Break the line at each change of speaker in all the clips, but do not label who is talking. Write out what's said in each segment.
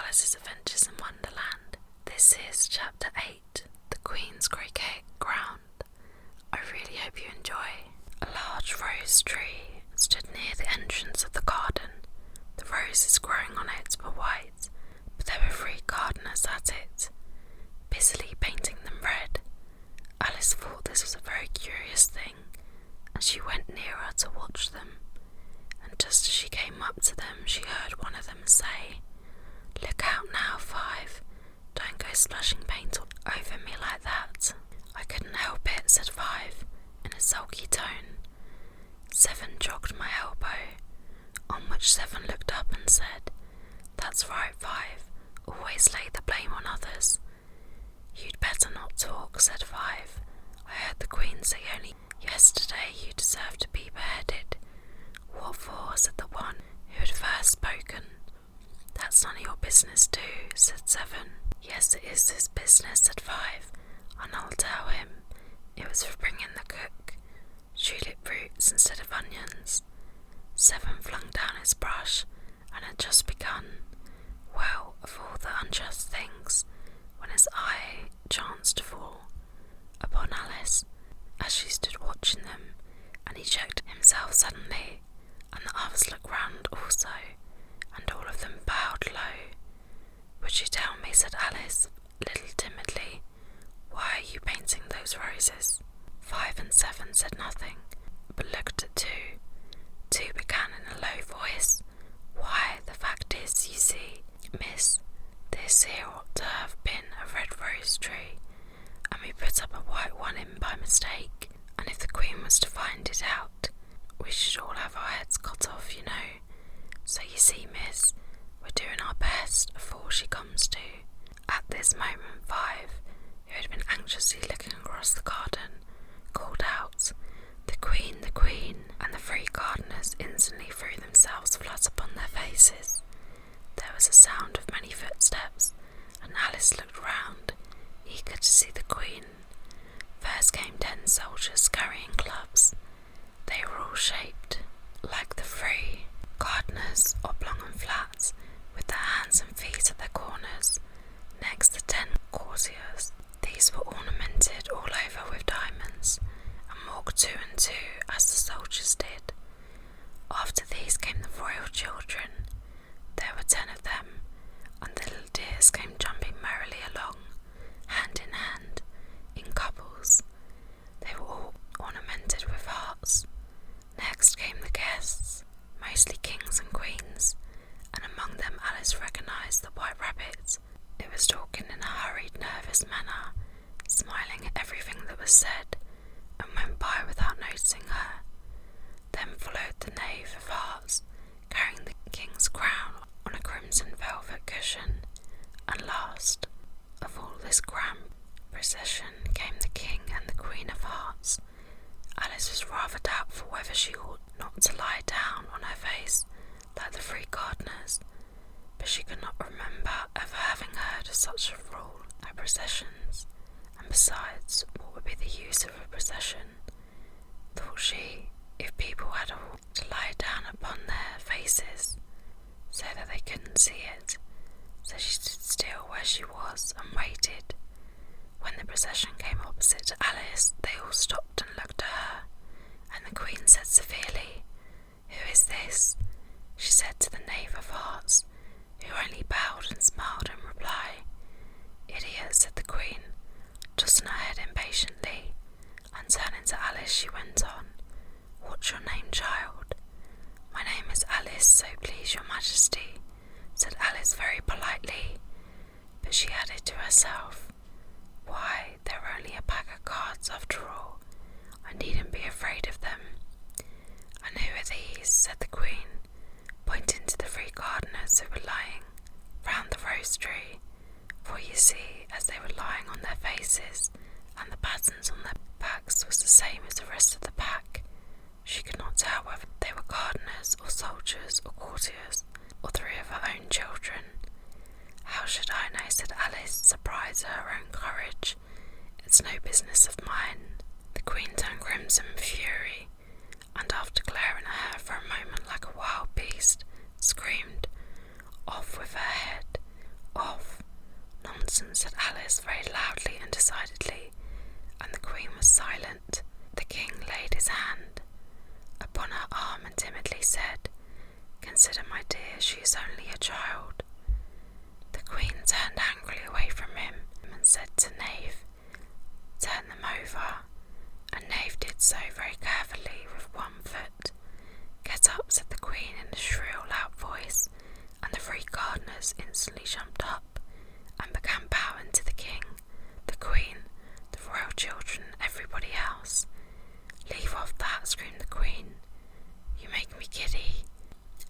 Alice's Adventures in Wonderland. This is Chapter 8, The Queen's Croquet Ground. I really hope you enjoy. A large rose tree stood near the entrance of the garden. The roses growing on it were white, but there were 3 gardeners at it, busily painting them red. Alice thought this was a very curious thing, and she went nearer to watch them. And just as she came up to them, she heard one of them say, "Look out now, 5. Don't go splashing paint over me like that." "I couldn't help it," said 5, in a sulky tone. 7 jogged my elbow, on which 7 looked up and said, "That's right, 5. Always lay the blame on others." "You'd better not talk," said 5. "I heard the Queen say only yesterday you deserve to be beheaded." "What for?" said the one who had first spoken. "That's none of your business too," said 7. "Yes, it is his business," said 5, "and I'll tell him. It was for bringing the cook tulip roots instead of onions." 7 flung down his brush and had just begun, well, of all the unjust things, when his eye chanced to fall upon Alice as she stood watching them, and he checked himself suddenly, and the others looked round also, and all of them bowed low. "Would you tell me," said Alice, a little timidly, "why are you painting those roses?" 5 and 7 said nothing, but looked at 2. 2 began in a low voice, "Why, the fact is, you see, miss, this here ought to have been a red rose tree, and we put up a white one in by mistake, and if the Queen was to find it out, we should all have our heads cut off, you know. So you see, miss, we're doing our best afore she comes to." At this moment 5, who had been anxiously looking across the garden, called out, "The Queen, the Queen!" and the 3 gardeners instantly threw themselves flat upon their faces. There was a sound of many footsteps, and Alice looked round, eager to see the Queen. First came 10 soldiers carrying clubs. They were all shaped like the 3 gardeners, oblong and flat, with their hands and feet at their corners. Next the 10 courtiers. These were ornamented all over with diamonds, and walked 2 and 2 as the soldiers did. After these came the royal children. There were 10 of them, and the little dears came jumping merrily along, hand in hand, in couples. They were all ornamented with hearts. Next came the guests, mostly kings and queens, and among them Alice recognised the White Rabbit. It was talking in a hurried, nervous manner, smiling at everything that was said, and went by without noticing her. Then followed the Knave of Hearts, carrying the king's crown on a crimson velvet cushion, and last of all this grand procession came the King and the Queen of Hearts. Alice was rather doubtful whether she ought not to lie down on her face like the 3 gardeners, but she could not remember ever having heard of such a rule at processions, and besides, what would be the use of a procession? Thought she, if people had all to lie down upon their faces so that they couldn't see it. So she stood still where she was and waited. When the procession came opposite to Alice, they all stopped and looked at her, and the Queen said severely, "Who is this?" She said to the Knave of Hearts, who only bowed and smiled in reply. "Idiot," said the Queen, tossing her head impatiently, and turning to Alice she went on, "What's your name, child?" "My name is Alice, so please your Majesty," said Alice very politely, but she added to herself, "Why, they're only a pack of cards after all. I needn't be afraid of them." "And who are these?" said the Queen, pointing to the 3 gardeners who were lying round the rose tree, for you see, as they were lying on their faces, and the patterns on their backs was the same as the rest of the pack, she could not tell whether they were gardeners or soldiers or courtiers or 3 of her own children. "How should I know?" said Alice, surprised at her own courage. "It's no business of mine." The Queen turned crimson with fury, and after glaring at her for a moment like a wild beast, screamed, "Off with her head, wasn't, said Alice very loudly and decidedly, and the Queen was silent. The King laid his hand upon her arm and timidly said, "Consider, my dear, she is only a child." The Queen turned angrily away from him and said to Knave, "Turn them over," and Knave did so very carefully with one foot. "Get up," said the Queen in a shrill, loud voice, and the 3 gardeners instantly jumped up and began bowing to the King, the Queen, the royal children, everybody else. "Leave off that," screamed the Queen. "You make me giddy."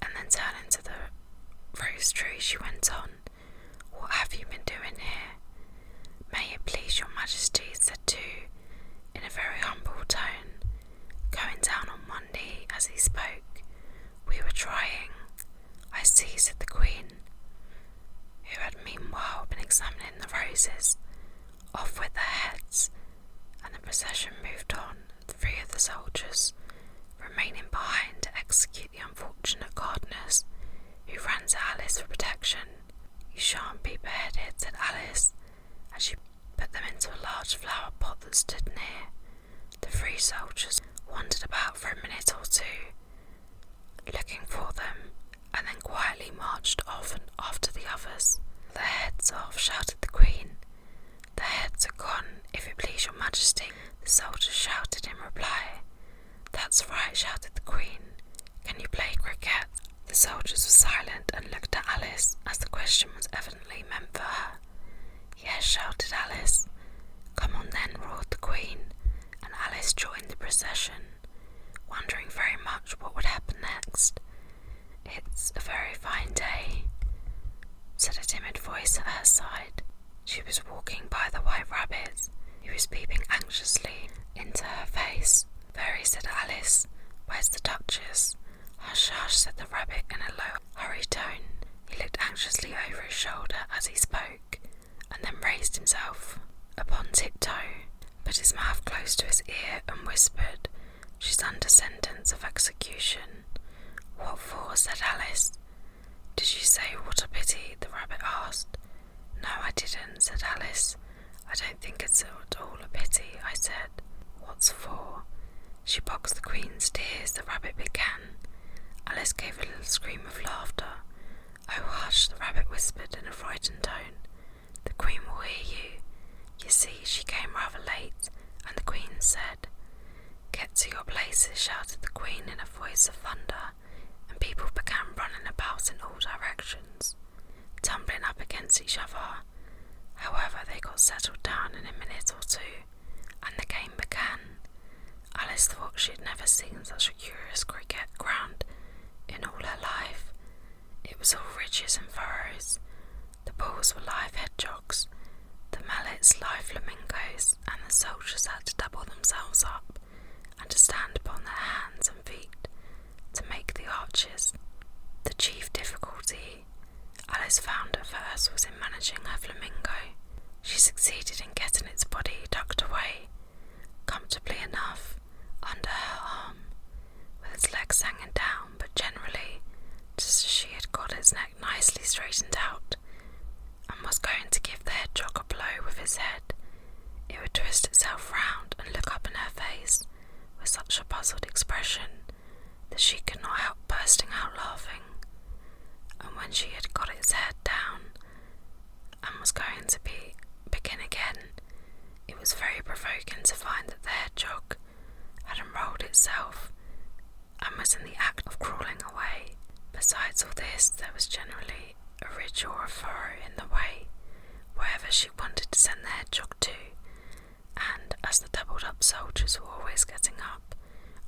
And then turning to the rose tree, she went on, "What have you been doing here?" "May it please your Majesty," said two, in a very humble tone, going down on one knee as he spoke. "We were trying." "I see," said the Queen, who had meanwhile been examining the roses. "Off with their heads," and the procession moved on, 3 of the soldiers remaining behind to execute the unfortunate gardeners, who ran to Alice for protection. "You shan't be beheaded," said Alice, as she put them into a large flower pot that stood near. The 3 soldiers wandered about for a minute or 2, looking for them, and then quietly marched off and after the others. "Their heads off," shouted the Queen. "The heads are gone, if it please your Majesty," the soldiers shouted in reply. "That's right," shouted the Queen. "Can you play cricket?" The soldiers were silent and looked at Alice, as the question was evidently meant for her. "Yes," shouted Alice. "Come on then," roared the Queen, and Alice joined the procession, wondering very much what would happen next. "It's a very fine day," said a timid voice at her side. She was walking by the White Rabbit, who was peeping anxiously into her face. "Very," said Alice. "Where's the Duchess?" "Hush, hush," said the Rabbit in a low, hurried tone. He looked anxiously over his shoulder as he spoke, and then raised himself upon tiptoe, put his mouth close to his ear, and whispered, "She's under sentence of execution." "What for?" said Alice. "Did you say what a pity?" the Rabbit asked. "No, I didn't," said Alice. "I don't think it's at all a pity," I said. "What's for?" "She bogs the Queen's tears," the Rabbit began. Alice gave a little scream of laughter. "Oh, hush," the Rabbit whispered in a frightened tone. "The Queen will hear you. You see, she came rather late," and the Queen said. "Get to your places," shouted the Queen in a voice of thunder, and people began running about in all directions, tumbling up against each other. However, they got settled down in a minute or 2, and the game began. Alice thought she had never seen such a curious cricket ground in all her life. It was all ridges and furrows. The balls were live hedgehogs, the mallets live flamingos, and the soldiers had to double themselves up and to stand upon their hands and feet to make the arches. The chief difficulty Alice found at first was in managing her flamingo. She succeeded in getting its body tucked away, comfortably enough, under her arm, with its legs hanging down, but generally just as she had got its neck nicely straightened out, and was going to give the hedgehog a blow with his head, it would twist itself round and look up in her face with such a puzzled expression that she could not help bursting out laughing. And when she had got its head down and was going to begin again, it was very provoking to find that the hedgehog had unrolled itself and was in the act of crawling away. Besides all this, there was generally a ridge or a furrow in the way, wherever she wanted to send the hedgehog to, and as the doubled up soldiers were always getting up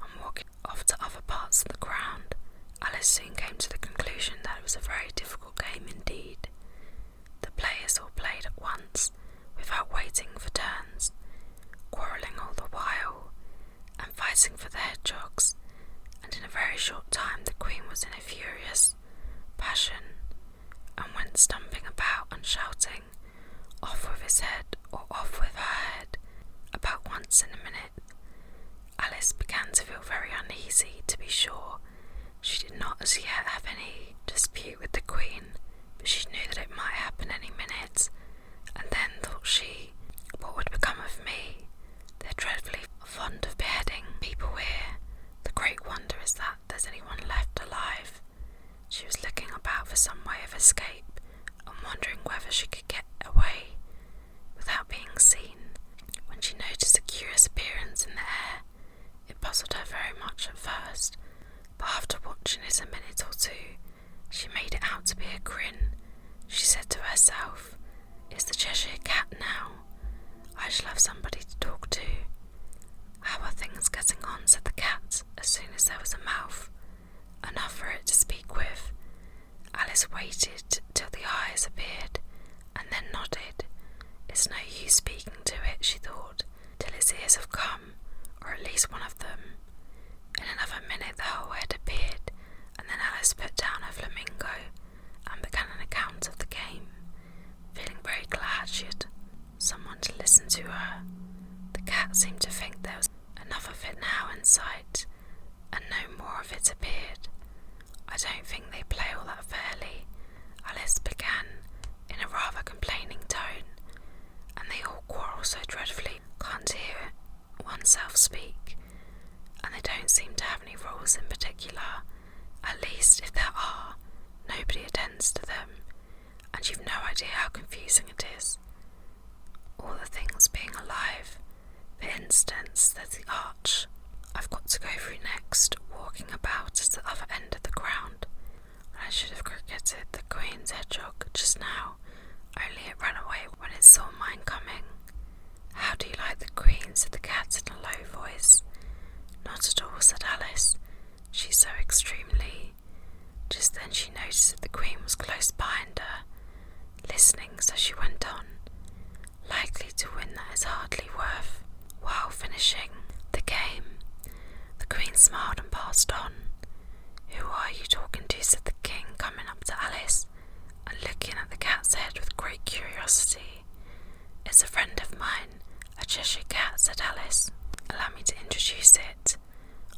and walking off to other parts of the ground, Alice soon came to the conclusion that it was a very difficult game indeed. The players all played at once, without waiting for turns, quarrelling all the while, and fighting for the hedgehogs, and in a very short time the Queen was in a furious passion, and went stumping about and shouting, "Off with his head," or "Off with her head," about once in a minute. Alice began to feel very uneasy, to be sure. She did not as yet have any dispute with the Queen, but she knew that it might happen any minute, and then escape and wondering whether she could get away without being seen, when she noticed a curious appearance in the air. It puzzled her very much at first, but after watching it a minute or two, she made it out to be a grin. She said to herself, "It's the Cheshire Cat now. I shall have somebody to talk to." "How are things getting on?" said the cat, as soon as there was a mouth, enough for it to speak with. Alice waited till the eyes appeared, and then nodded. "It's no use speaking to it," she thought, "till its ears have come, or at least one of them." In another minute the whole head appeared, and then Alice put down her flamingo and began an account of the game, feeling very glad she had someone to listen to her. The cat seemed to think there was enough of it now in sight, and no more of it appeared. "I don't think they play all that fairly," Alice began in a rather complaining tone, "and they all quarrel so dreadfully, can't hear oneself speak, and they don't seem to have any rules in particular. At least, if there are, nobody attends to them, and you've no idea how confusing it is. All the things being alive. For instance, there's the arch I've got to go through next, walking about at the other end of the ground. I should have cricketed the Queen's hedgehog just now, only it ran away when it saw mine coming." "How do you like the Queen?" said the cat in a low voice. "Not at all," said Alice. "She's so extremely—" Just then she noticed that the Queen was close behind her, listening, so she went on. "Likely to win, that is hardly worth while finishing the game." The Queen smiled and passed on. "Who are you talking to?" said the King, coming up to Alice and looking at the cat's head with great curiosity. "It's a friend of mine, a Cheshire Cat," said Alice. "Allow me to introduce it."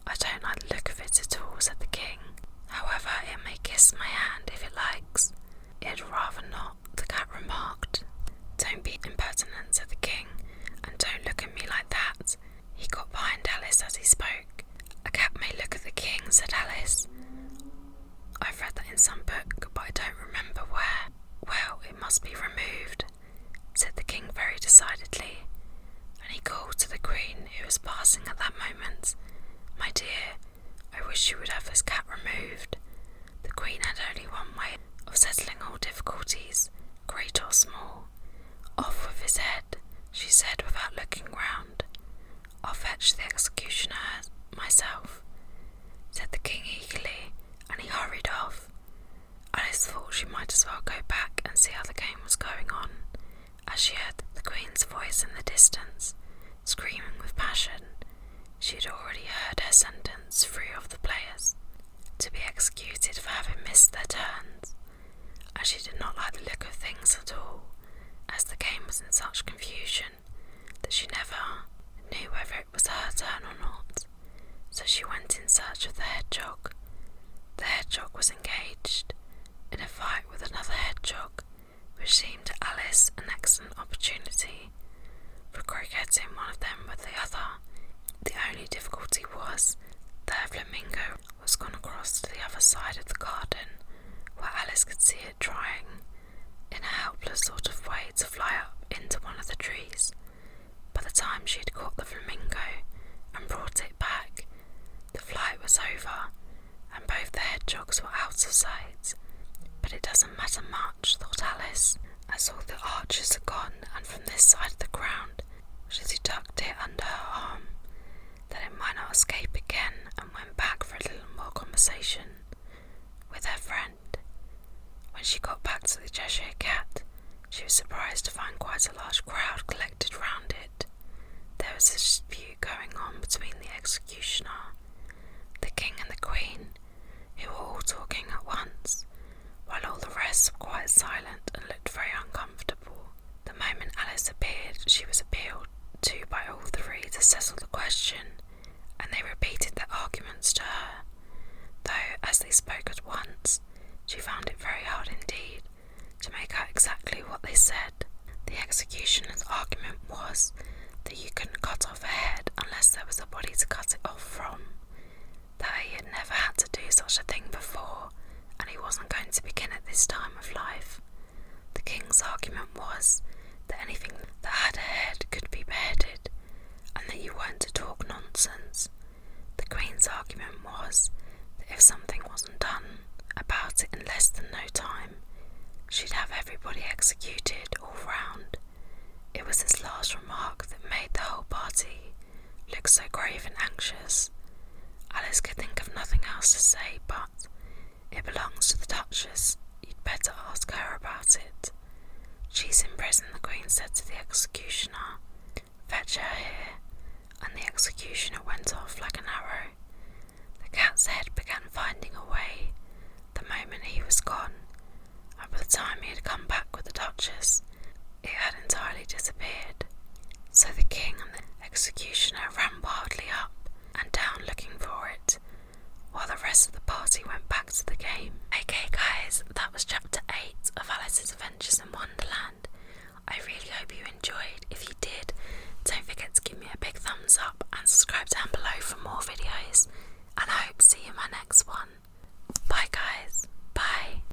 "I don't like the look of it at all," said the King. "However, it may kiss my hand if it likes." "It'd rather not," the cat remarked. "Don't be impertinent," said the King, "and don't look at me like that." He got behind Alice as he spoke. "A cat may look at the King," said Alice. "I've read that in some book, but I don't remember where." "Well, it must be removed," said the King very decidedly, and he called to the Queen, who was passing at that moment. "My dear, I wish you would have this cat removed." The Queen had only one way of settling all difficulties, great or small. "Off with his head," she said without looking round. "I'll fetch the executioner myself," said the King eagerly, and he hurried off. Alice thought she might as well go back and see how the game was going on, as she heard the Queen's voice in the distance, screaming with passion. She had already heard her sentence 3 of the players to be executed for having missed their turns, and she did not like the look of things at all, as the game was in such confusion that she never knew whether it was her turn or not. So she went in search of the hedgehog. The hedgehog was engaged in a fight with another hedgehog, which seemed to Alice an excellent opportunity for cricketing one of them with the other. The only difficulty was that her flamingo was gone across to the other side of the garden, where Alice could see it trying, in a helpless sort of way, to fly up into one of the trees. By the time she had caught the flamingo and brought it back, the flight was over, and both the hedgehogs were out of sight. "But it doesn't matter much," thought Alice, as all the archers are gone, and from this side of the ground, she tucked it under her arm, that it might not escape again, and went back for a little more conversation with her friend. When she got back to the Cheshire Cat, she was surprised to find quite a large crowd collected round it. There was a dispute going on between the executioner, the King and the Queen, who were all talking at once, while all the rest were quite silent and looked very uncomfortable. The moment Alice appeared, she was appealed to by all 3 to settle the question, and they repeated their arguments to her, though as they spoke at once, she found it very hard indeed to make out exactly what they said. The executioner's argument was that you couldn't cut off a head unless there was a body to cut it off from, that he had never had to do such a thing before, and he wasn't going to begin at this time of life. king's argument was that anything that had a head could be beheaded, and that you weren't to talk nonsense. The queen's argument was that if something wasn't done about it in less than no time, she'd have everybody executed all round. It was this last remark that made the whole party look so grave and anxious. Alice could think of nothing else to say but, "It belongs to the Duchess. You'd better ask her about it." "She's in prison," the Queen said to the executioner. "Fetch her here." And the executioner went off like an arrow. The cat's head began finding a way the moment he was gone, and by the time he had come back with the Duchess, it had entirely disappeared. So the King and the executioner ran wildly up and down looking for it, while the rest of the party went back to the game. Okay guys, that was chapter 8 of Alice's Adventures in Wonderland. I really hope you enjoyed. If you did, don't forget to give me a big thumbs up and subscribe down below for more videos, and I hope to see you in my next one. Bye guys.